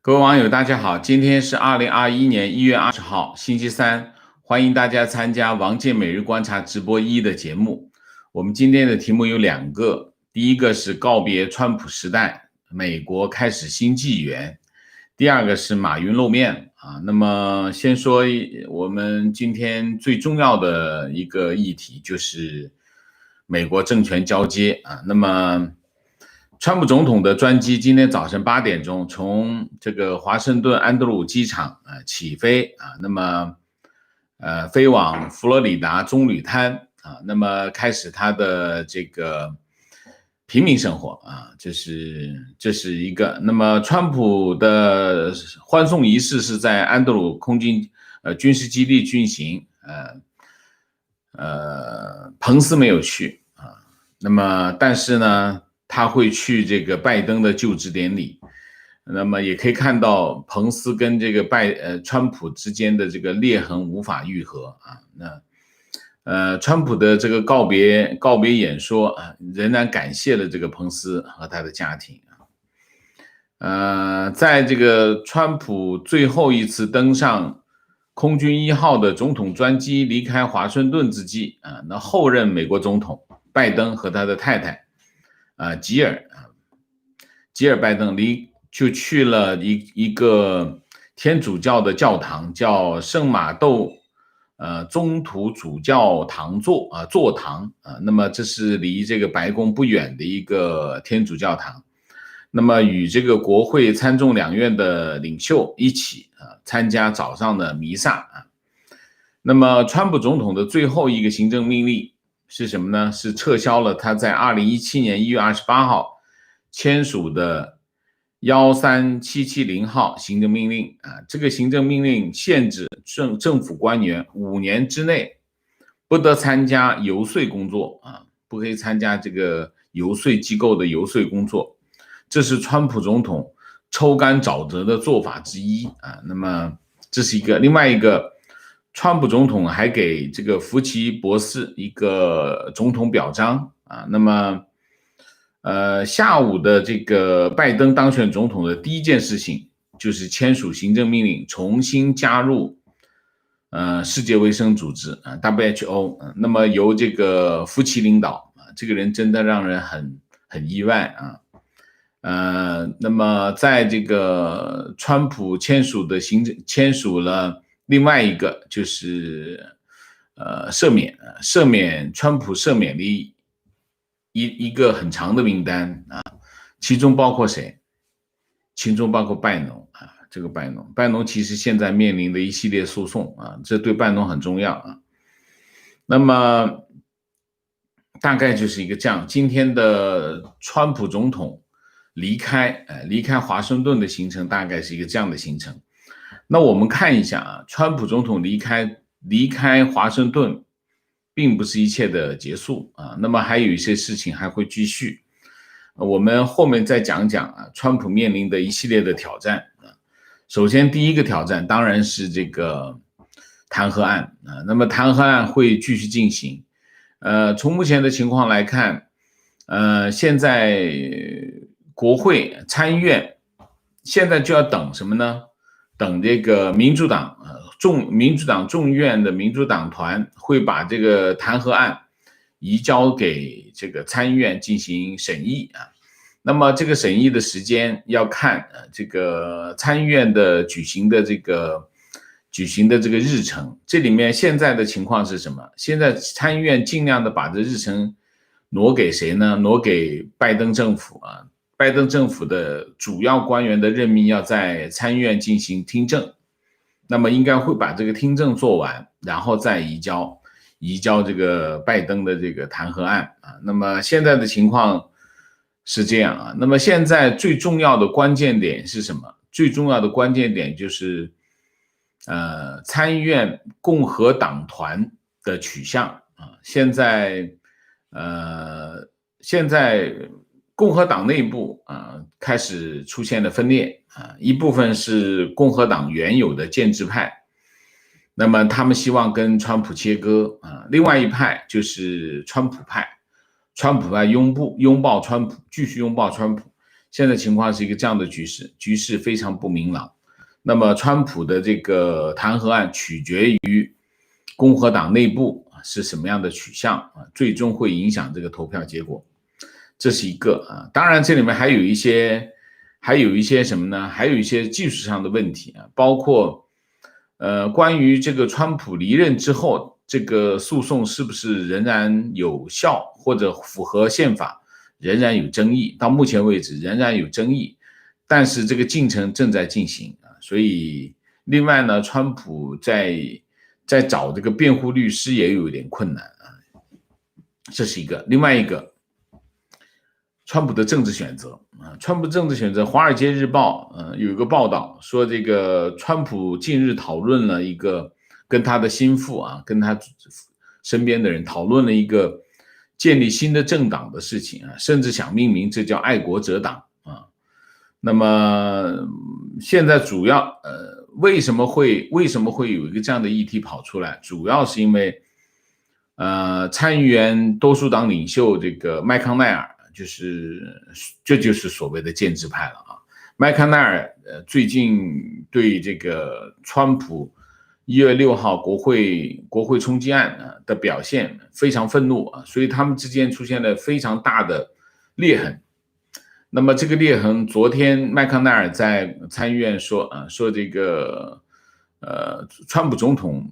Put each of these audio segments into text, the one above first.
各位网友，大家好，今天是2021年1月20号，星期三，欢迎大家参加王健每日观察直播1的节目。我们今天的题目有两个，第一个是告别川普时代，美国开始新纪元；第二个是马云露面啊。那么先说我们今天最重要的一个议题，就是美国政权交接啊。那么川普总统的专机今天早晨8点钟从这个华盛顿安德鲁机场起飞啊，那么飞往佛罗里达棕榈滩啊，那么开始他的这个平民生活啊，这是一个。那么川普的欢送仪式是在安德鲁空军军事基地进行，彭斯没有去啊，那么但是呢，他会去这个拜登的就职典礼，那么也可以看到彭斯跟这个川普之间的这个裂痕无法愈合啊。那川普的这个告别演说啊，仍然感谢了这个彭斯和他的家庭啊。在这个川普最后一次登上空军1号的总统专机离开华盛顿之际啊，那后任美国总统拜登和他的太太吉尔拜登就去了一个天主教的教堂，叫圣马窦中途主教堂座堂啊。那么这是离这个白宫不远的一个天主教堂。那么与这个国会参众两院的领袖一起参加早上的弥撒啊。那么川普总统的最后一个行政命令是什么呢？是撤销了他在2017年1月28号签署的13770号行政命令啊。这个行政命令限制政府官员5年之内不得参加游说工作啊，不可以参加这个游说机构的游说工作。这是川普总统抽干沼泽的做法之一啊。那么这是一个，另外一个，川普总统还给这个福奇博士一个总统表彰啊。那么下午的这个拜登当选总统的第一件事情就是签署行政命令，重新加入世界卫生组织WHO，那么由这个福奇领导啊，这个人真的让人很意外啊。那么在这个川普签署了另外一个就是川普赦免的一个很长的名单啊，其中包括谁？其中包括拜农啊，这个拜农其实现在面临的一系列诉讼啊，这对拜农很重要啊。那么大概就是一个这样，今天的川普总统离开华盛顿的行程大概是一个这样的行程。那我们看一下啊，川普总统离开华盛顿并不是一切的结束啊，那么还有一些事情还会继续。我们后面再讲讲啊，川普面临的一系列的挑战啊。首先第一个挑战当然是这个弹劾案啊，那么弹劾案会继续进行。从目前的情况来看，现在国会参议院现在就要等什么呢？等这个民主党众议院的民主党团会把这个弹劾案移交给这个参议院进行审议啊。那么这个审议的时间要看这个参议院的举行的这个日程。这里面现在的情况是什么？现在参议院尽量的把这日程挪给谁呢？挪给拜登政府啊。拜登政府的主要官员的任命要在参议院进行听证，那么应该会把这个听证做完，然后再移交这个拜登的这个弹劾案啊。那么现在的情况是这样啊。那么现在最重要的关键点是什么？最重要的关键点就是参议院共和党团的取向啊。现在共和党内部开始出现了分裂啊，一部分是共和党原有的建制派，那么他们希望跟川普切割啊，另外一派就是川普派拥抱川普，继续拥抱川普，现在情况是一个这样的局势非常不明朗。那么川普的这个弹劾案取决于共和党内部是什么样的取向，最终会影响这个投票结果。这是一个当然这里面还有一些什么呢？还有一些技术上的问题包括关于这个川普离任之后，这个诉讼是不是仍然有效或者符合宪法，仍然有争议。到目前为止仍然有争议，但是这个进程正在进行所以另外呢，川普在找这个辩护律师也有点困难这是一个。另外一个，川普的政治选择川普政治选择，《华尔街日报》有一个报道说，这个川普近日讨论了一个跟他的心腹跟他身边的人讨论了一个建立新的政党的事情甚至想命名这叫爱国者党那么现在主要为什么会有一个这样的议题跑出来？主要是因为参议员多数党领袖这个麦康奈尔，这就是所谓的建制派了麦康奈尔最近对这个川普1月6号国会冲击案的表现非常愤怒所以他们之间出现了非常大的裂痕。那么这个裂痕，昨天麦康奈尔在参议院说这个川普总统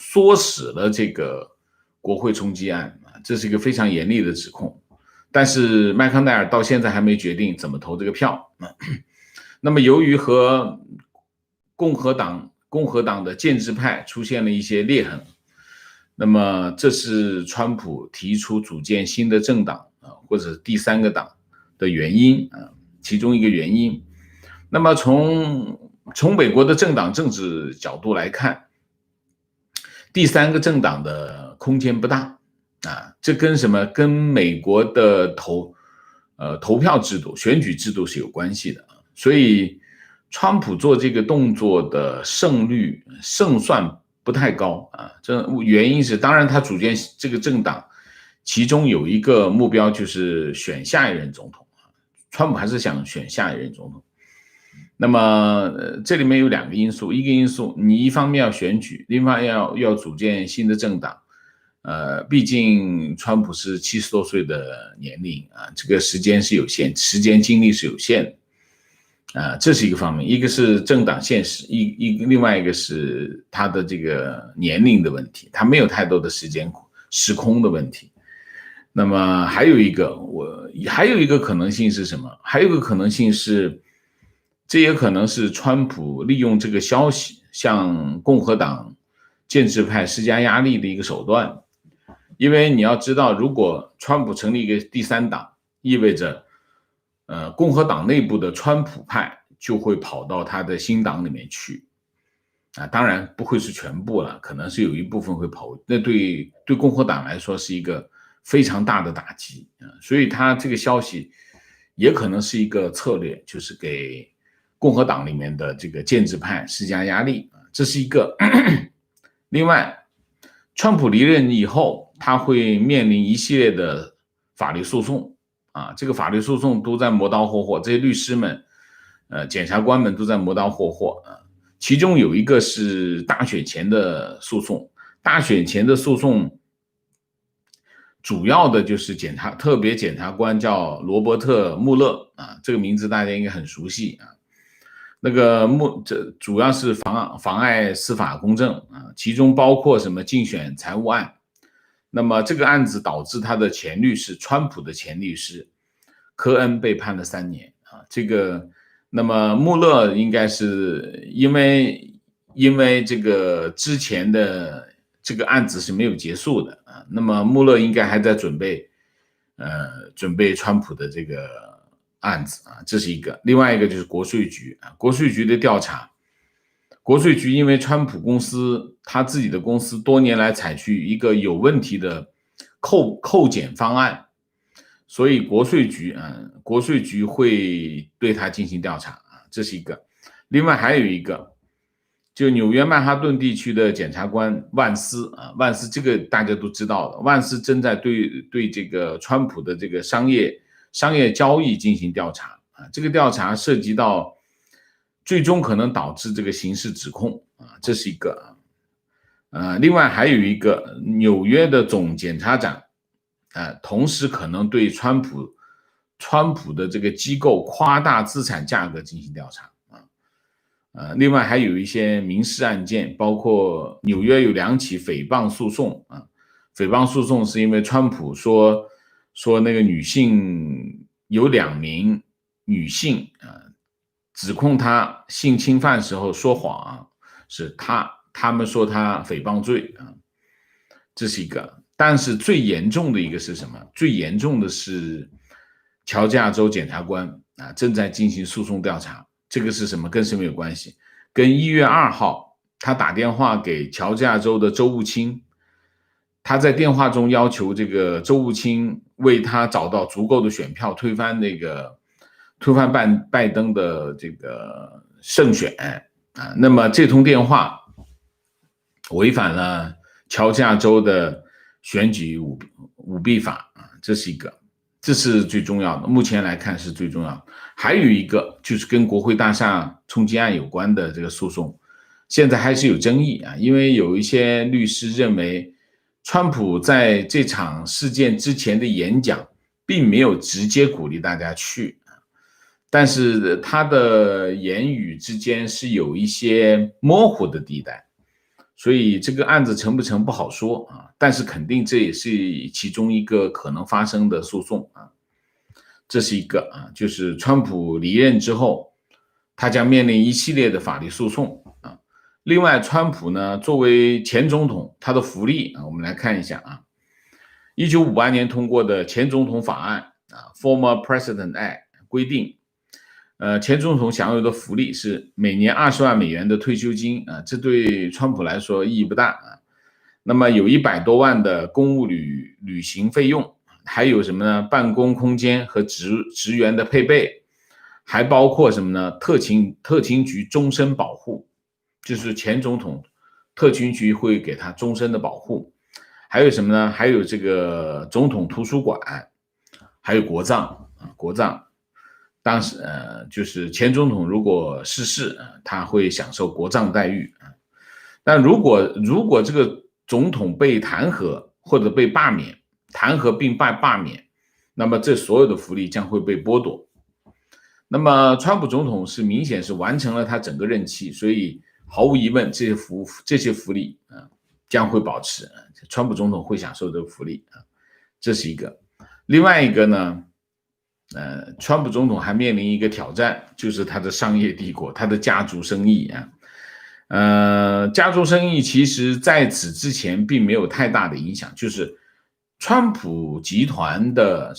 唆使了这个国会冲击案这是一个非常严厉的指控。但是麦康奈尔到现在还没决定怎么投这个票那么由于和共和党的建制派出现了一些裂痕，那么这是川普提出组建新的政党或者第三个党的原因其中一个原因。那么从美国的政党政治角度来看，第三个政党的空间不大这跟什么？跟美国的投票制度、选举制度是有关系的所以川普做这个动作的胜算不太高这原因是，当然他组建这个政党，其中有一个目标就是选下一任总统川普还是想选下一任总统。那么这里面有两个因素，一个因素你一方面要选举，另外要组建新的政党毕竟川普是70多岁的年龄这个时间是有限，时间精力是有限的这是一个方面。一个是政党现实，另外一个是他的这个年龄的问题，他没有太多的时空的问题。那么还有一个可能性是什么？还有一个可能性是，这也可能是川普利用这个消息向共和党建制派施加压力的一个手段。因为你要知道，如果川普成立一个第三党，意味着共和党内部的川普派就会跑到他的新党里面去当然不会是全部了，可能是有一部分会跑，那对共和党来说是一个非常大的打击所以他这个消息也可能是一个策略，就是给共和党里面的这个建制派施加压力这是一个另外，川普离任以后，他会面临一系列的法律诉讼这个法律诉讼都在磨刀霍霍，这些律师们检察官们都在磨刀霍霍其中有一个是大选前的诉讼，大选前的诉讼主要的就是特别检察官叫罗伯特·穆勒这个名字大家应该很熟悉那个这主要是妨碍司法公正其中包括什么竞选财务案。那么这个案子导致他的前律师，川普的前律师科恩被判了3年这个那么穆勒应该是因为这个之前的这个案子是没有结束的那么穆勒应该还在准备川普的这个案子这是一个。另外一个就是国税局国税局的调查。国税局因为川普公司他自己的公司多年来采取一个有问题的扣减方案，所以国税局会对他进行调查这是一个。另外还有一个，就纽约曼哈顿地区的检察官万斯这个大家都知道的，万斯正在对这个川普的这个商业商业交易进行调查啊，这个调查涉及到最终可能导致这个刑事指控啊，这是一个另外还有一个纽约的总检察长同时可能对川普的这个机构夸大资产价格进行调查另外还有一些民事案件，包括纽约有2起诽谤诉讼诽谤诉讼是因为川普说那个女性有2名女性指控他性侵犯时候说谎是他们说他诽谤罪这是一个。但是最严重的一个是什么？最严重的是乔治亚州检察官正在进行诉讼调查。这个是什么？跟什么有关系？跟1月2号他打电话给乔治亚州的州务卿，他在电话中要求这个州务卿为他找到足够的选票推翻拜登的这个胜选那么这通电话违反了乔治亚州的选举舞弊法这是一个，这是最重要的，目前来看是最重要的。还有一个就是跟国会大厦冲击案有关的这个诉讼，现在还是有争议因为有一些律师认为川普在这场事件之前的演讲并没有直接鼓励大家去但是他的言语之间是有一些模糊的地带，所以这个案子成不成不好说但是肯定这也是其中一个可能发生的诉讼这是一个就是川普离任之后，他将面临一系列的法律诉讼另外，川普呢作为前总统，他的福利我们来看一下1958年通过的前总统法案Former President Act 规定前总统享有的福利是每年20万美元的退休金这对川普来说意义不大那么有100多万的公务旅行费用，还有什么呢？办公空间和职员的配备，还包括什么呢？特勤局终身保护，就是前总统特勤局会给他终身的保护。还有什么呢？还有这个总统图书馆，还有国葬。当时就是前总统如果逝世他会享受国葬待遇但如果这个总统被弹劾或者被罢免，弹劾并罢免，那么这所有的福利将会被剥夺。那么川普总统是明显是完成了他整个任期，所以毫无疑问这些福利将会保持川普总统会享受这个福利这是一个。另外一个呢川普总统还面临一个挑战，就是他的商业帝国，他的家族生意家族生意其实在此之前并没有太大的影响，就是川普集团的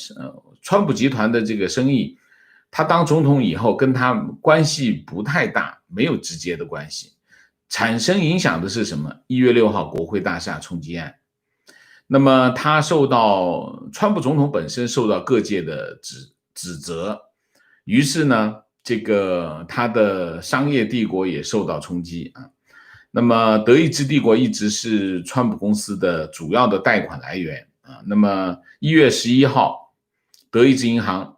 这个生意，他当总统以后跟他关系不太大，没有直接的关系。产生影响的是什么？1月6号国会大厦冲击案。那么川普总统本身受到各界的指责，于是呢这个他的商业帝国也受到冲击那么德意志帝国一直是川普公司的主要的贷款来源那么1月11号德意志银行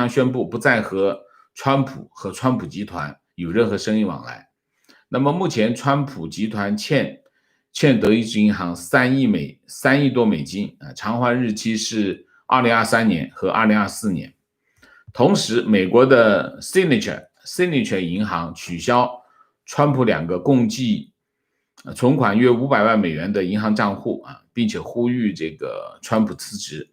宣布不再和川普集团有任何生意往来。那么目前川普集团欠德意志银行3亿多美金偿还日期是2023年和2024年。同时美国的 Signature 银行取消川普2个共计存款约500万美元的银行账户并且呼吁这个川普辞职。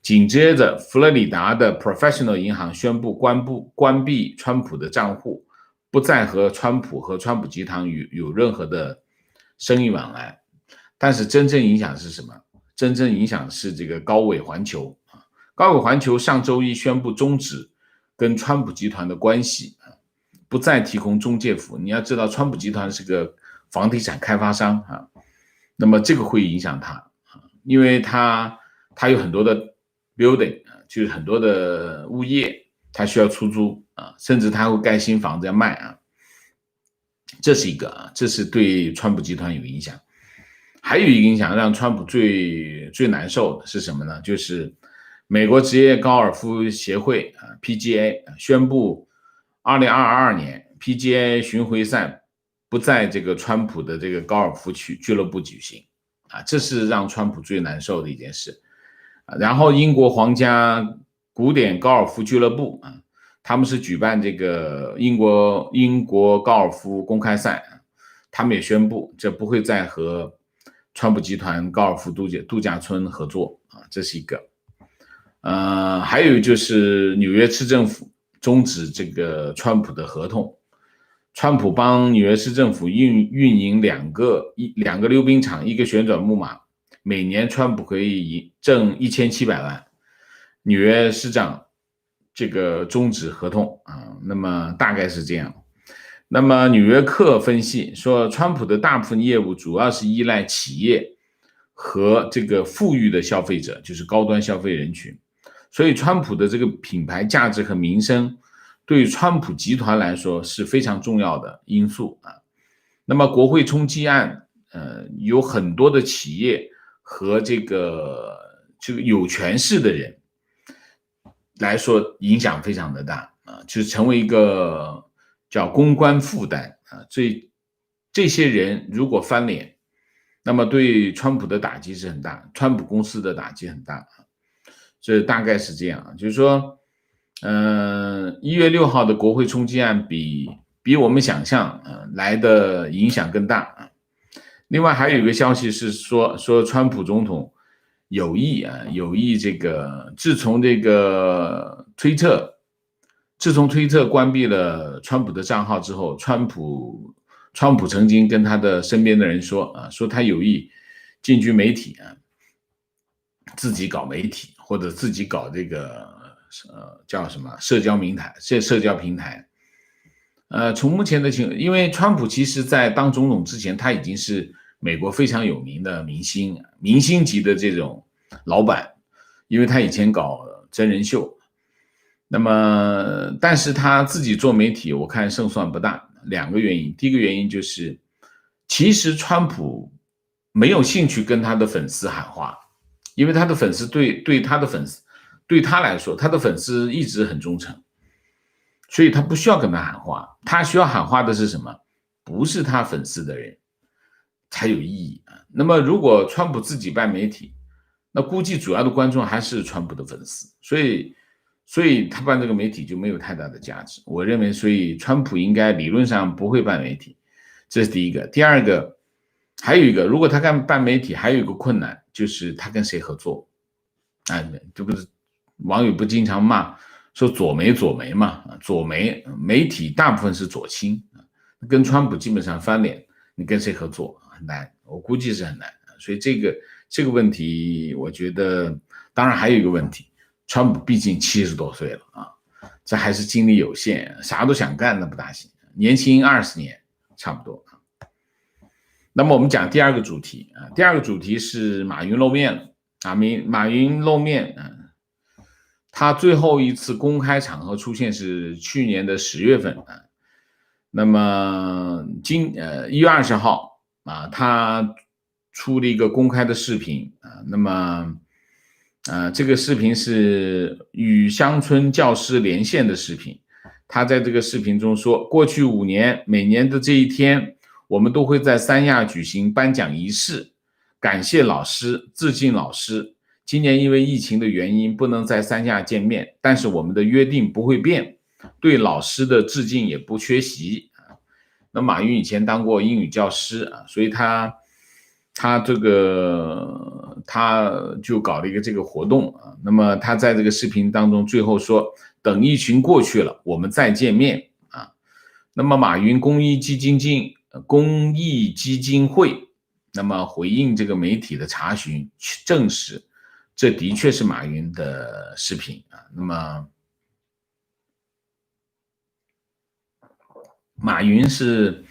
紧接着佛罗里达的 Professional 银行宣布关闭川普的账户，不再和川普集团有任何的生意往来。但是真正影响是什么？真正影响是这个高伟环球上周一宣布终止跟川普集团的关系不再提供中介服务。你要知道川普集团是个房地产开发商那么这个会影响他因为他有很多的 building 就是很多的物业他需要出租甚至他会盖新房子要卖这是一个这是对川普集团有影响。还有一个影响让川普最难受的是什么呢？就是美国职业高尔夫协会PGA 宣布2022年 PGA 巡回赛不在这个川普的这个高尔夫区俱乐部举行这是让川普最难受的一件事然后英国皇家古典高尔夫俱乐部他们是举办这个英国高尔夫公开赛他们也宣布这不会再和川普集团高尔夫度假村合作这是一个还有就是纽约市政府终止这个川普的合同川普帮纽约市政府运营两个溜冰场一个旋转木马每年川普可以挣1700万纽约市长这个终止合同那么大概是这样那么纽约客分析说川普的大部分业务主要是依赖企业和这个富裕的消费者就是高端消费人群所以川普的这个品牌价值和名声对川普集团来说是非常重要的因素那么国会冲击案有很多的企业和这个有权势的人来说影响非常的大就成为一个叫公关负担这些人如果翻脸那么对川普的打击是很大川普公司的打击很大这大概是这样就是说1月6号的国会冲击案比我们想象来的影响更大另外还有一个消息是说川普总统有意这个自从推特关闭了川普的账号之后川普曾经跟他的身边的人说他有意进军媒体自己搞媒体或者自己搞这个叫什么社交平台从目前的情况因为川普其实在当总统之前他已经是美国非常有名的明星级的这种老板因为他以前搞真人秀那么但是他自己做媒体我看胜算不大2个原因第一个原因就是其实川普没有兴趣跟他的粉丝喊话因为他的粉丝对他来说他的粉丝一直很忠诚所以他不需要跟他喊话他需要喊话的是什么不是他粉丝的人才有意义那么如果川普自己办媒体那估计主要的观众还是川普的粉丝所以他办这个媒体就没有太大的价值我认为所以川普应该理论上不会办媒体这是第一个第二个还有一个如果他办媒体还有一个困难就是他跟谁合作这不是网友不经常骂说左媒嘛左媒体大部分是左倾跟川普基本上翻脸你跟谁合作很难我估计是很难所以这个问题我觉得当然还有一个问题川普毕竟70多岁了这还是精力有限啥都想干那不大行年轻20年差不多那么我们讲第二个主题第二个主题是马云露面了马云露面他最后一次公开场合出现是去年的10月份那么1月20号他出了一个公开的视频那么这个视频是与乡村教师连线的视频他在这个视频中说过去5年每年的这一天我们都会在三亚举行颁奖仪式感谢老师致敬老师今年因为疫情的原因不能在三亚见面但是我们的约定不会变对老师的致敬也不缺席那马云以前当过英语教师所以他就搞了一个这个活动那么他在这个视频当中最后说等疫情过去了我们再见面那么马云公益基金会那么回应这个媒体的查询证实这的确是马云的视频那么马云是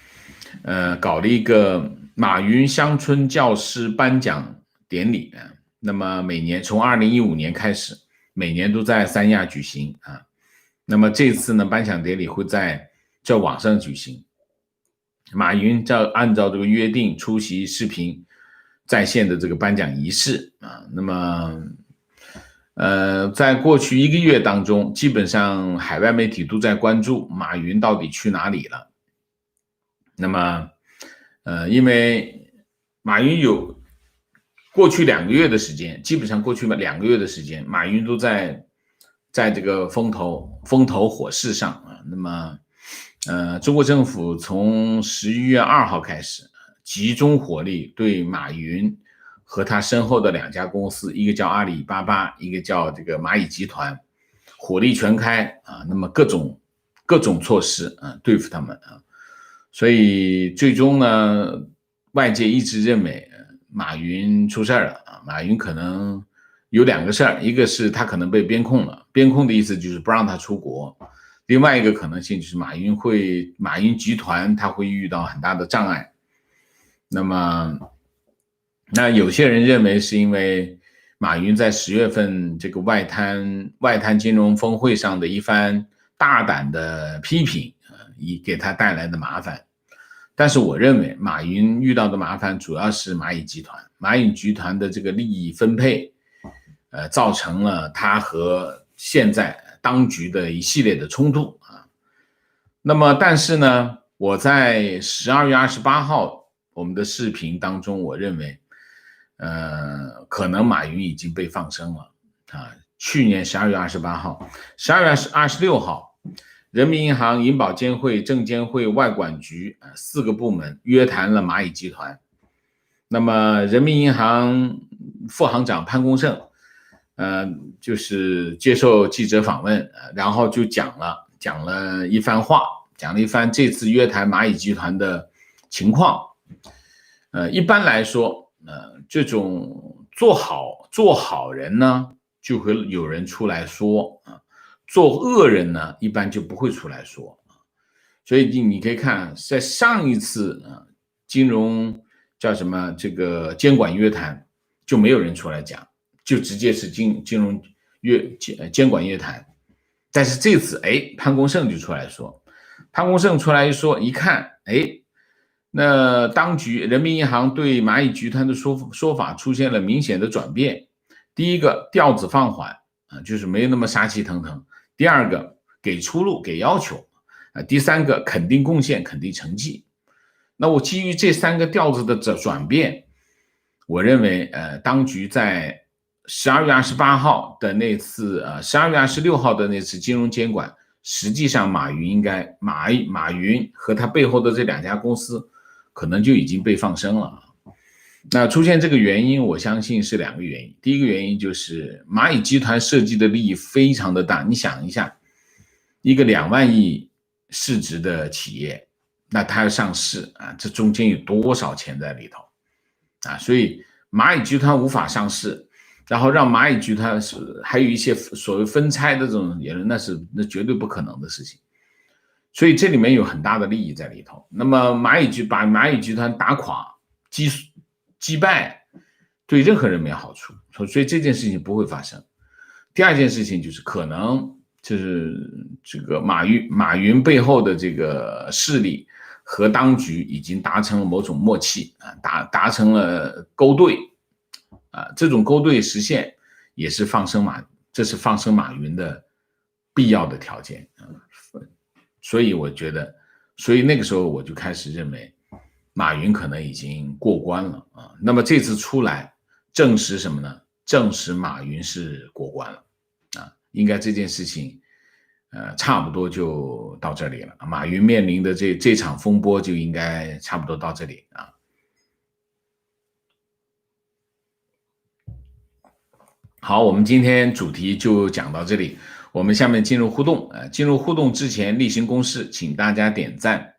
搞了一个马云乡村教师颁奖典礼那么每年从2015年开始每年都在三亚举行那么这次呢颁奖典礼会在网上举行马云按照这个约定出席视频在线的这个颁奖仪式那么在过去1个月当中，基本上海外媒体都在关注马云到底去哪里了。那么，因为马云有过去2个月的时间，基本上过去2个月的时间，马云都在这个风头火势上啊。那么，中国政府从11月2号开始，集中火力对马云和他身后的2家公司，一个叫阿里巴巴，一个叫这个蚂蚁集团，火力全开啊。那么各种措施啊对付他们啊。所以最终呢，外界一直认为马云出事了啊。马云可能有2个事儿，一个是他可能被边控了，边控的意思就是不让他出国。另外一个可能性就是马云集团他会遇到很大的障碍。那有些人认为是因为马云在10月份这个外滩金融峰会上的一番大胆的批评以给他带来的麻烦。但是我认为马云遇到的麻烦主要是蚂蚁集团的这个利益分配造成了他和现在当局的一系列的冲突啊。那么但是呢，我在12月28号我们的视频当中，我认为可能马云已经被放生了啊。去年12月28号 ,12 月26号人民银行、银保监会、证监会、外管局4个部门约谈了蚂蚁集团。那么人民银行副行长潘功胜就是接受记者访问，然后就讲了一番话，讲了一番这次约谈蚂蚁集团的情况。一般来说这种做好人呢，就会有人出来说啊。做恶人呢，一般就不会出来说。所以你可以看，在上一次金融叫什么这个监管约谈，就没有人出来讲，就直接是金融监管约谈。但是这次潘功胜就出来说，潘功胜出来一说，一看那当局人民银行对蚂蚁集团的说法出现了明显的转变。第一个，调子放缓就是没那么杀气腾腾。第二个，给出路，给要求第三个，肯定贡献，肯定成绩。那我基于这3个调子的转变，我认为当局在12月28号的那次12月26号的那次金融监管，实际上马云和他背后的这2家公司可能就已经被放生了。那出现这个原因，我相信是2个原因。第一个原因就是蚂蚁集团涉及的利益非常的大，你想一下，一个2万亿市值的企业，那它要上市这中间有多少钱在里头所以蚂蚁集团无法上市，然后让蚂蚁集团还有一些所谓分拆的这种言论，那绝对不可能的事情。所以这里面有很大的利益在里头。那么把蚂蚁集团打垮击败，对任何人没有好处，所以这件事情不会发生。第二件事情就是可能就是这个马云背后的这个势力和当局已经达成了某种默契达成了勾兑这种勾兑实现也是这是放生马云的必要的条件所以我觉得，所以那个时候我就开始认为马云可能已经过关了那么这次出来证实什么呢？证实马云是过关了应该这件事情差不多就到这里了。马云面临的这场风波就应该差不多到这里好，我们今天主题就讲到这里，我们下面进入互动进入互动之前例行公事，请大家点赞，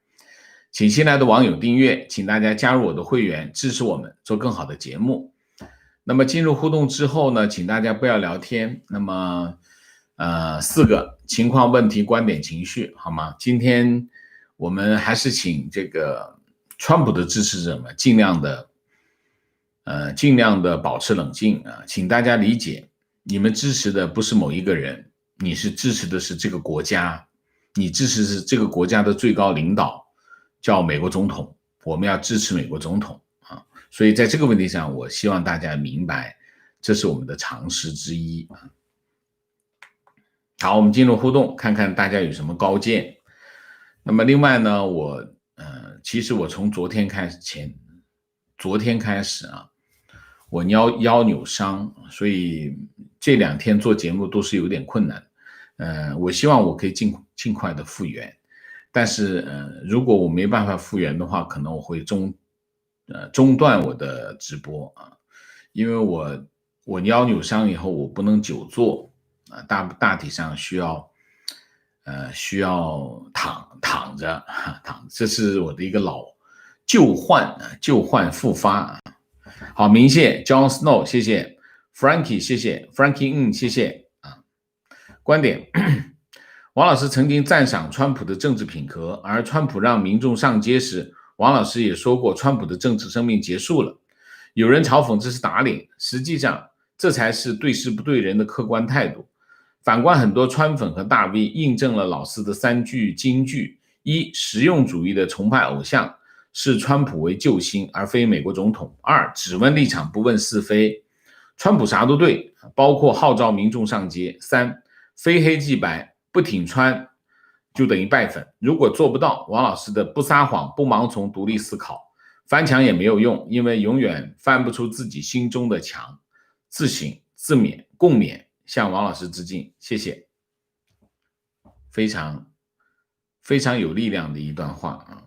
请新来的网友订阅，请大家加入我的会员，支持我们做更好的节目。那么进入互动之后呢，请大家不要聊天。那么4个情况、问题、观点、情绪，好吗？今天我们还是请这个川普的支持者们尽量的保持冷静请大家理解，你们支持的不是某一个人，你是支持的是这个国家，你支持是这个国家的最高领导，叫美国总统，我们要支持美国总统所以在这个问题上，我希望大家明白，这是我们的常识之一好，我们进入互动，看看大家有什么高见。那么另外呢，其实我从昨天开始啊，我腰扭伤，所以这2天做节目都是有点困难。我希望我可以尽快的复原，但是如果我没办法复原的话，可能我会中断我的直播啊，因为我腰扭伤以后，我不能久坐啊，大体上需要躺着，这是我的一个旧患复发啊。好，明谢 John Snow， 谢谢 Frankie， 谢谢 Frankie， 谢谢啊。观点，王老师曾经赞赏川普的政治品格，而川普让民众上街时，王老师也说过川普的政治生命结束了。有人嘲讽这是打脸，实际上这才是对事不对人的客观态度。反观很多川粉和大 V， 印证了老师的3句金句：一、实用主义的崇拜偶像，视川普为救星而非美国总统；二、只问立场不问是非，川普啥都对，包括号召民众上街；三、非黑即白，不挺川就等于拜粉。如果做不到，王老师的不撒谎、不盲从、独立思考，翻墙也没有用，因为永远翻不出自己心中的墙。自省、自勉、共勉，向王老师致敬，谢谢。非常有力量的一段话啊。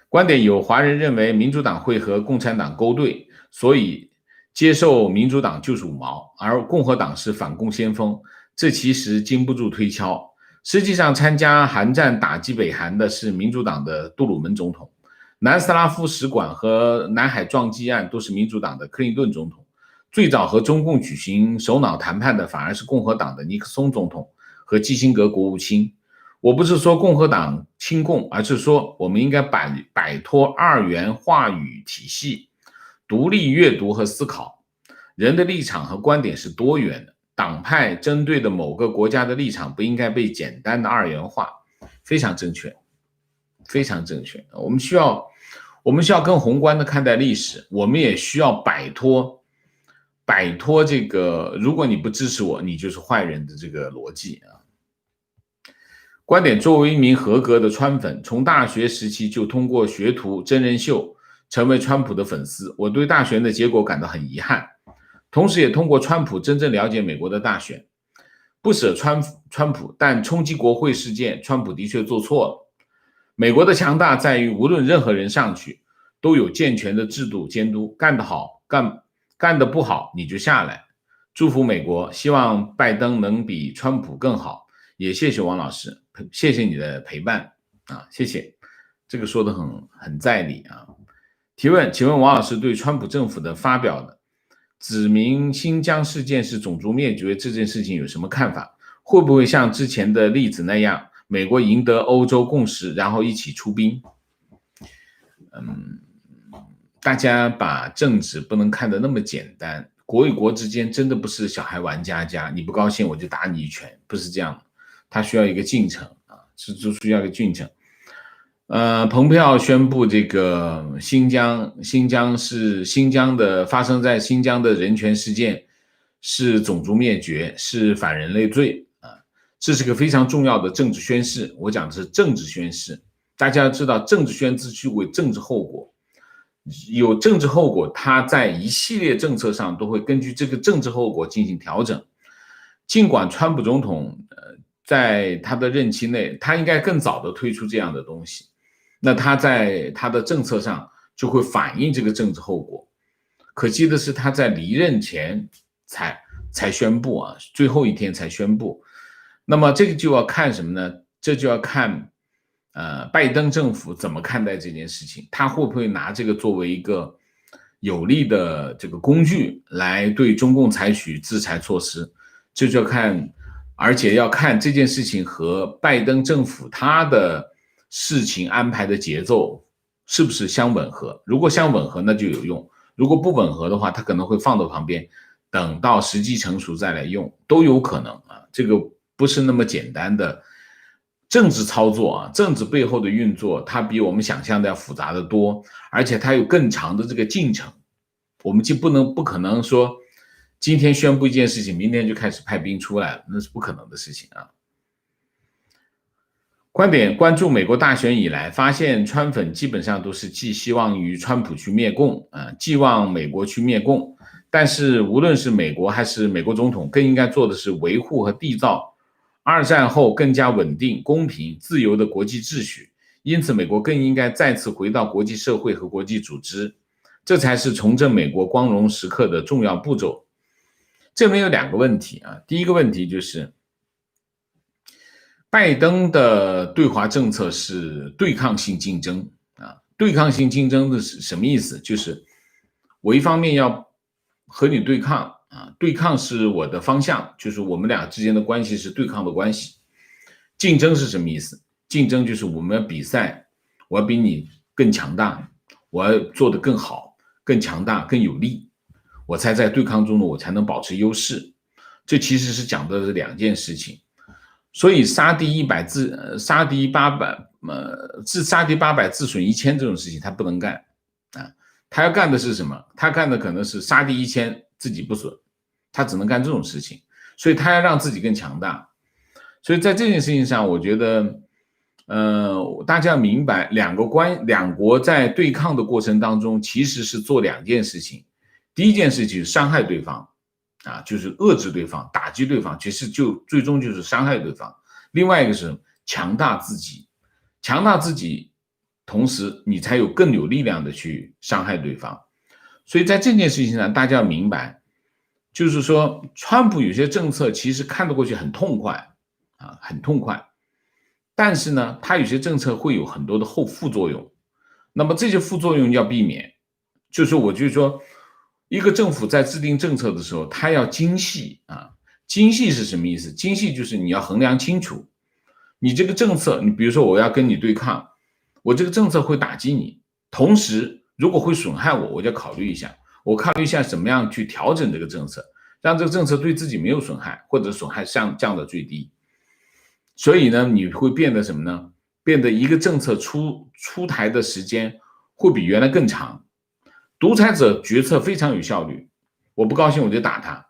观点有华人认为民主党会和共产党勾兑，所以接受民主党就是5毛，而共和党是反共先锋，这其实经不住推敲。实际上参加韩战打击北韩的是民主党的杜鲁门总统，南斯拉夫使馆和南海撞击案都是民主党的克林顿总统，最早和中共举行首脑谈判的反而是共和党的尼克松总统和基辛格国务卿。我不是说共和党亲共，而是说我们应该摆脱2元话语体系，独立阅读和思考。人的立场和观点是多元的，党派针对的某个国家的立场不应该被简单的2元化。非常正确，非常正确。我们需要更宏观的看待历史，我们也需要摆脱这个如果你不支持我，你就是坏人的这个逻辑啊。观点，作为一名合格的川粉，从大学时期就通过学徒真人秀成为川普的粉丝，我对大选的结果感到很遗憾，同时也通过川普真正了解美国的大选。不舍川普，但冲击国会事件，川普的确做错了。美国的强大在于无论任何人上去都有健全的制度监督，干得好干得不好你就下来。祝福美国，希望拜登能比川普更好，也谢谢王老师，谢谢你的陪伴啊，谢谢，这个说得很在理啊。提问，请问王老师对川普政府的发表的指明新疆事件是种族灭绝这件事情有什么看法？会不会像之前的例子那样，美国赢得欧洲共识，然后一起出兵？大家把政治不能看得那么简单，国与国之间真的不是小孩玩家家，你不高兴我就打你一拳，不是这样的，它需要一个进程啊，是需要一个进程。蓬佩奥宣布这个新疆的发生在新疆的人权事件是种族灭绝，是反人类罪啊，这是个非常重要的政治宣示。我讲的是政治宣示，大家要知道政治宣示具有政治后果，有政治后果，它在一系列政策上都会根据这个政治后果进行调整。尽管川普总统在他的任期内，他应该更早的推出这样的东西，那他在他的政策上就会反映这个政治后果。可惜的是他在离任前才宣布啊，最后一天才宣布。那么这个就要看什么呢？这就要看拜登政府怎么看待这件事情，他会不会拿这个作为一个有力的这个工具来对中共采取制裁措施，这就要看，而且要看这件事情和拜登政府他的事情安排的节奏是不是相吻合。如果相吻合那就有用，如果不吻合的话，他可能会放到旁边，等到时机成熟再来用，都有可能啊。这个不是那么简单的政治操作啊，政治背后的运作，它比我们想象的要复杂的多，而且它有更长的这个进程。我们就不可能说今天宣布一件事情，明天就开始派兵出来了，那是不可能的事情啊。观点关注美国大选以来，发现川粉基本上都是寄希望于川普去灭共寄望美国去灭共。但是无论是美国还是美国总统，更应该做的是维护和缔造二战后更加稳定、公平、自由的国际秩序。因此，美国更应该再次回到国际社会和国际组织，这才是重振美国光荣时刻的重要步骤。这里面有2个问题啊，第一个问题就是拜登的对华政策是对抗性竞争啊，对抗性竞争的是什么意思？就是我一方面要和你对抗啊，对抗是我的方向，就是我们俩之间的关系是对抗的关系。竞争是什么意思？竞争就是我们要比赛，我要比你更强大，我要做得更好、更强大、更有力，我才在对抗中呢，我才能保持优势。这其实是讲的是2件事情。所以杀敌800自损1000这种事情他不能干啊，他要干的是什么？他干的可能是杀敌1000自己不损，他只能干这种事情，所以他要让自己更强大。所以在这件事情上，我觉得大家要明白两国在对抗的过程当中其实是做2件事情。第一件事情是伤害对方啊，就是遏制对方、打击对方，其实就最终就是伤害对方。另外一个是强大自己，强大自己，同时你才有更有力量的去伤害对方。所以在这件事情上，大家要明白，就是说，川普有些政策其实看得过去很痛快啊，很痛快，但是呢，他有些政策会有很多的副作用。那么这些副作用要避免，就是我就说。一个政府在制定政策的时候，它要精细啊。精细是什么意思？精细就是你要衡量清楚，你这个政策，你比如说我要跟你对抗，我这个政策会打击你，同时如果会损害我，我就要考虑一下，我考虑一下怎么样去调整这个政策，让这个政策对自己没有损害，或者损害降到最低。所以呢，你会变得什么呢？变得一个政策出台的时间会比原来更长。独裁者决策非常有效率，我不高兴我就打他，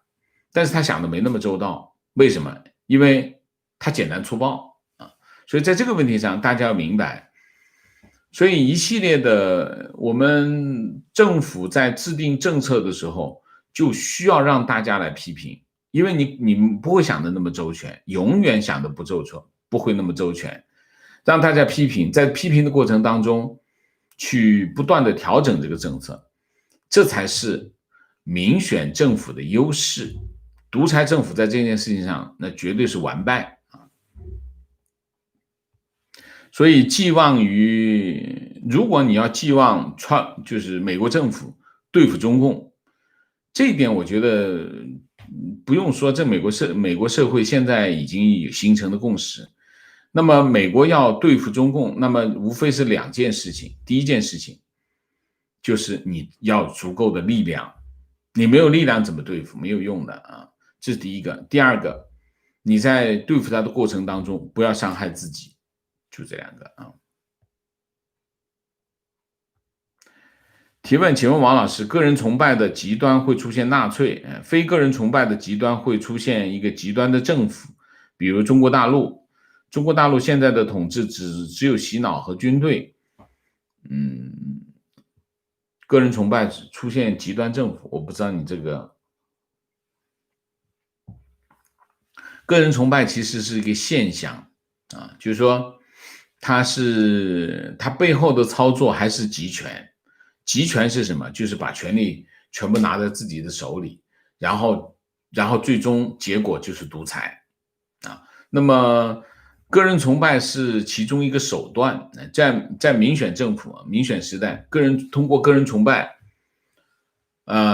但是他想的没那么周到，为什么？因为他简单粗暴啊。所以在这个问题上，大家要明白。所以一系列的，我们政府在制定政策的时候，就需要让大家来批评，因为你不会想的那么周全，永远想的不会那么周全，让大家批评，在批评的过程当中，去不断的调整这个政策。这才是民选政府的优势，独裁政府在这件事情上那绝对是完败啊。所以如果你要寄望就是美国政府对付中共，这一点我觉得不用说，这美国社会现在已经有形成的共识。那么美国要对付中共，那么无非是2件事情。第一件事情就是你要足够的力量，你没有力量怎么对付？没有用的啊，这是第一个。第二个，你在对付他的过程当中不要伤害自己，就这2个啊。提问，请问王老师，个人崇拜的极端会出现纳粹，非个人崇拜的极端会出现一个极端的政府，比如中国大陆。中国大陆现在的统治只有洗脑和军队，个人崇拜出现极端政府，我不知道你这个个人崇拜其实是一个现象啊，就是说它背后的操作还是集权。集权是什么？就是把权力全部拿在自己的手里，然后最终结果就是独裁啊。那么个人崇拜是其中一个手段，在民选政府、民选时代，通过个人崇拜，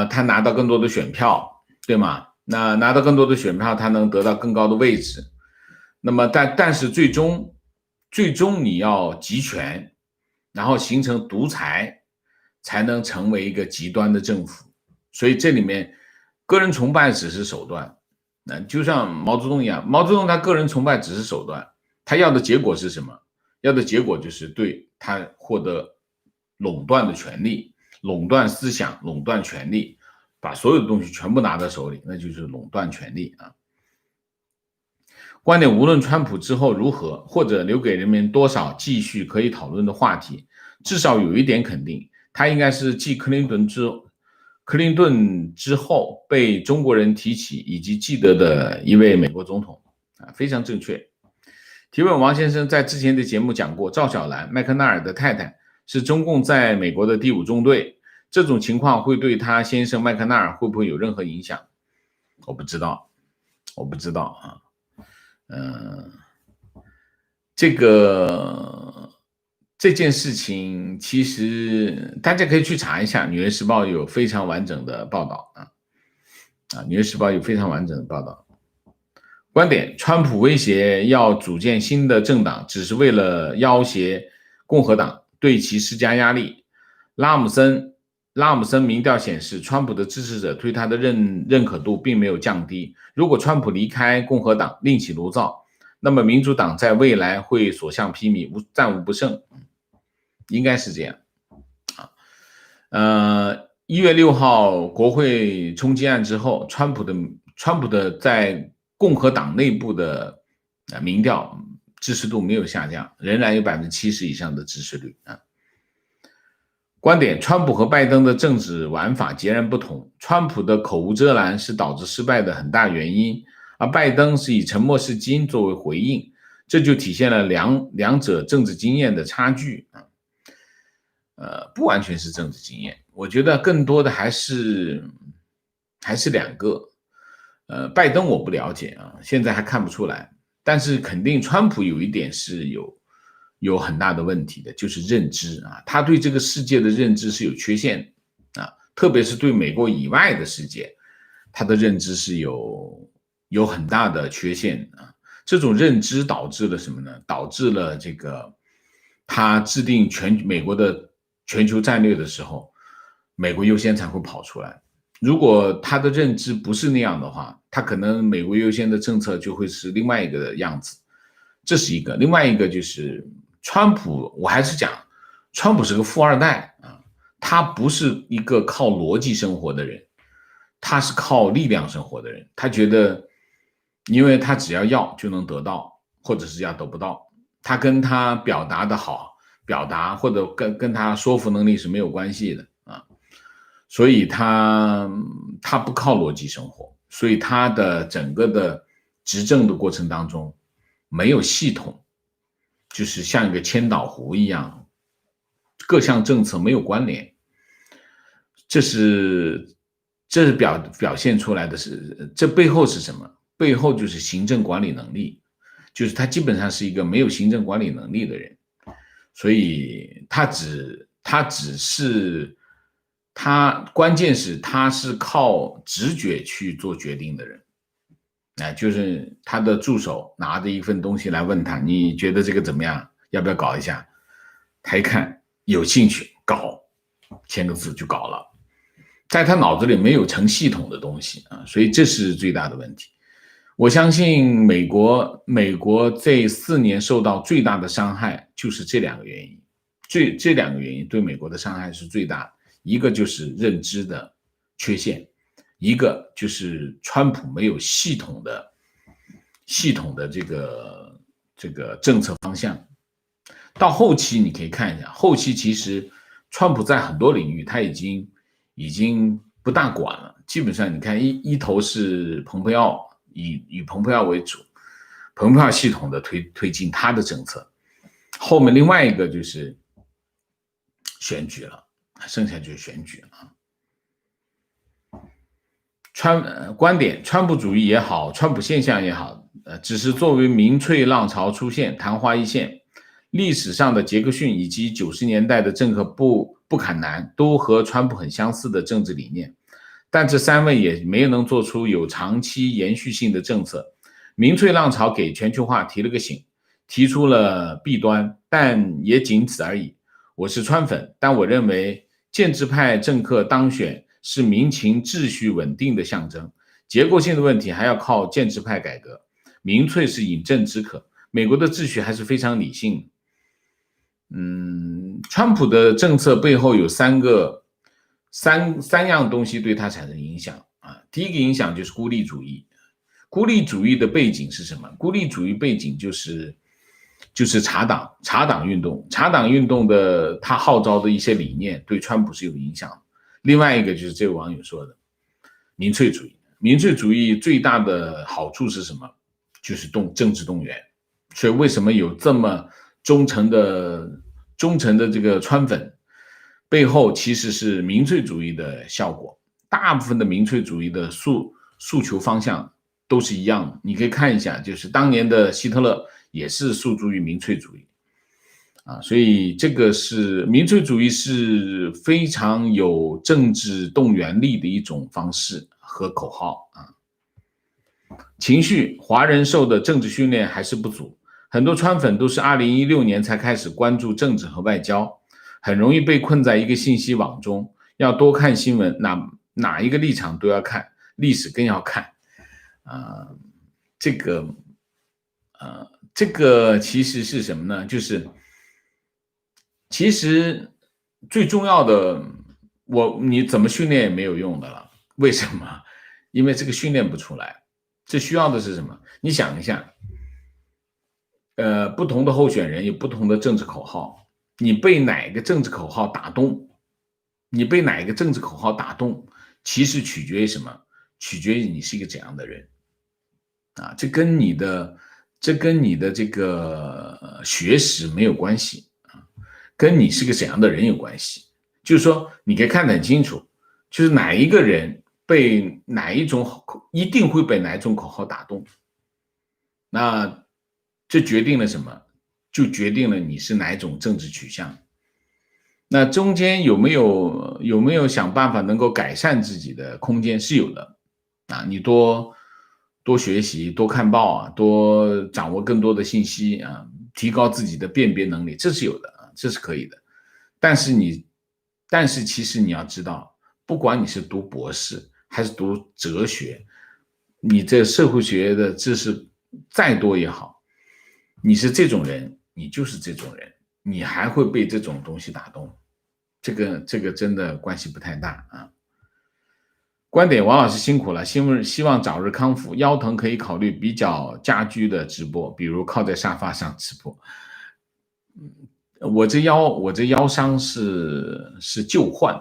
他拿到更多的选票，对吗？那拿到更多的选票，他能得到更高的位置。那么但是最终你要集权，然后形成独裁，才能成为一个极端的政府。所以这里面个人崇拜只是手段，就像毛泽东一样，毛泽东他个人崇拜只是手段，他要的结果是什么？要的结果就是对他获得垄断的权利，垄断思想，垄断权利，把所有的东西全部拿在手里，那就是垄断权力啊。观点无论川普之后如何，或者留给人们多少继续可以讨论的话题，至少有一点肯定，他应该是继克林顿之后被中国人提起以及记得的一位美国总统啊，非常正确。提问王先生在之前的节目讲过，赵小兰麦克纳尔的太太是中共在美国的第5中队，这种情况会对他先生麦克纳尔会不会有任何影响？我不知道啊。这件事情其实大家可以去查一下，《纽约时报》有非常完整的报道啊，《纽约时报》有非常完整的报道。观点：川普威胁要组建新的政党，只是为了要挟共和党，对其施加压力。拉姆森民调显示，川普的支持者对他的认可度并没有降低。如果川普离开共和党，另起炉灶，那么民主党在未来会所向披靡，战无不胜，应该是这样。1月6号国会冲击案之后，川普的在共和党内部的民调支持度没有下降，仍然有70%以上的支持率啊。观点：川普和拜登的政治玩法截然不同，川普的口无遮拦是导致失败的很大原因，而拜登是以沉默是金作为回应，这就体现了两者政治经验的差距啊。不完全是政治经验，我觉得更多的还是两个。拜登我不了解啊，现在还看不出来，但是肯定川普有一点是有很大的问题的，就是认知啊，他对这个世界的认知是有缺陷啊，特别是对美国以外的世界，他的认知是有很大的缺陷啊。这种认知导致了什么呢？导致了这个他制定美国的全球战略的时候，美国优先才会跑出来。如果他的认知不是那样的话，他可能美国优先的政策就会是另外一个样子。这是一个。另外一个就是川普，我还是讲川普是个富二代啊，他不是一个靠逻辑生活的人，他是靠力量生活的人。他觉得因为他只要就能得到，或者是得不到，他跟他表达的好表达或者跟他说服能力是没有关系的啊。所以他不靠逻辑生活，所以他的整个的执政的过程当中没有系统，就是像一个千岛湖一样，各项政策没有关联。这是表现出来的是，这背后是什么？背后就是行政管理能力，就是他基本上是一个没有行政管理能力的人，所以关键是他是靠直觉去做决定的人。就是他的助手拿着一份东西来问他，你觉得这个怎么样？要不要搞一下？他一看有兴趣，搞，签个字就搞了。在他脑子里没有成系统的东西啊，所以这是最大的问题。我相信美国这4年受到最大的伤害就是这2个原因，这2个原因对美国的伤害是最大的。一个就是认知的缺陷，一个就是川普没有系统的这个政策方向。到后期你可以看一下，后期其实川普在很多领域他已经不大管了，基本上你看一头是蓬佩奥，以蓬佩奥为主，蓬佩奥系统的推进他的政策，后面另外一个就是选举了，剩下就是选举了。观点：川普主义也好，川普现象也好，只是作为民粹浪潮出现昙花一现。历史上的杰克逊以及90年代的政客布坎南都和川普很相似的政治理念，但这3位也没能做出有长期延续性的政策。民粹浪潮给全球化提了个醒，提出了弊端，但也仅此而已。我是川粉，但我认为建制派政客当选是民情秩序稳定的象征，结构性的问题还要靠建制派改革，民粹是饮鸩止渴。美国的秩序还是非常理性的。川普的政策背后有3个三样东西对他产生影响啊。第一个影响就是孤立主义。孤立主义的背景是什么？孤立主义背景就是茶党运动。茶党运动的他号召的一些理念对川普是有影响的。另外一个就是这位网友说的民粹主义。民粹主义最大的好处是什么？就是政治动员。所以为什么有这么忠诚的这个川粉，背后其实是民粹主义的效果。大部分的民粹主义的诉求方向都是一样的，你可以看一下，就是当年的希特勒也是诉诸于民粹主义啊，所以这个是民粹主义是非常有政治动员力的一种方式和口号啊。情绪，华人受的政治训练还是不足，很多川粉都是2016年才开始关注政治和外交，很容易被困在一个信息网中，要多看新闻，哪一个立场都要看，历史更要看。这个其实是什么呢？就是其实最重要的，你怎么训练也没有用的了。为什么？因为这个训练不出来。这需要的是什么？你想一下，不同的候选人有不同的政治口号，你被哪个政治口号打动？其实取决于什么？取决于你是一个怎样的人啊！这跟你的这个学识没有关系啊，跟你是个怎样的人有关系。就是说，你可以看得很清楚，就是哪一个人被哪一种一定会被哪一种口号打动，那这决定了什么？就决定了你是哪一种政治取向。那中间有没有想办法能够改善自己的空间？是有的啊，你多学习，多看报啊，多掌握更多的信息啊，提高自己的辨别能力，这是有的啊，这是可以的。但是其实你要知道，不管你是读博士还是读哲学，你这社会学的知识再多也好，你是这种人，你就是这种人，你还会被这种东西打动，这个真的关系不太大啊。观点，王老师辛苦了，希望早日康复。腰疼可以考虑比较家居的直播，比如靠在沙发上直播。我这腰伤是旧患，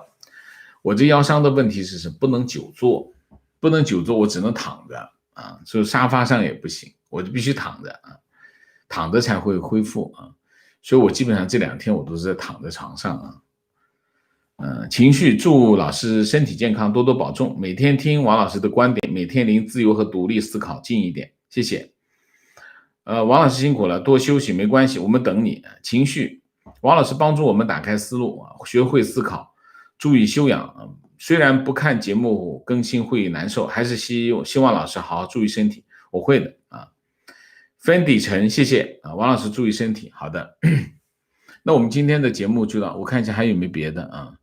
我这腰伤的问题是不能久坐，我只能躺着啊，所以沙发上也不行，我就必须躺着啊，躺着才会恢复啊，所以我基本上这2天我都是在躺在床上啊。情绪，祝老师身体健康，多多保重。每天听王老师的观点，每天离自由和独立思考近一点，谢谢。王老师辛苦了，多休息没关系，我们等你。情绪，王老师帮助我们打开思路，学会思考，注意修养。虽然不看节目更新会难受，还是希望老师好好注意身体，我会的啊。Fendi 陈，谢谢啊，王老师注意身体，好的。那我们今天的节目就到，我看一下还有没有别的啊。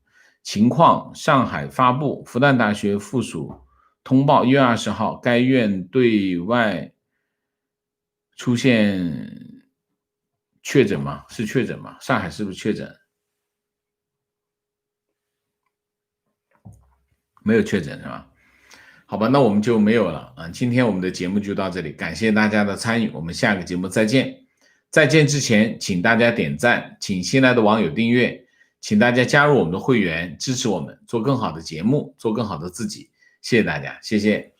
情况，上海发布，复旦大学附属通报，1月20号，该院对外出现确诊吗？是确诊吗？上海是不是确诊？没有确诊是吧？好吧，那我们就没有了啊。今天我们的节目就到这里，感谢大家的参与，我们下个节目再见。再见之前，请大家点赞，请新来的网友订阅，请大家加入我们的会员，支持我们做更好的节目，做更好的自己。谢谢大家，谢谢。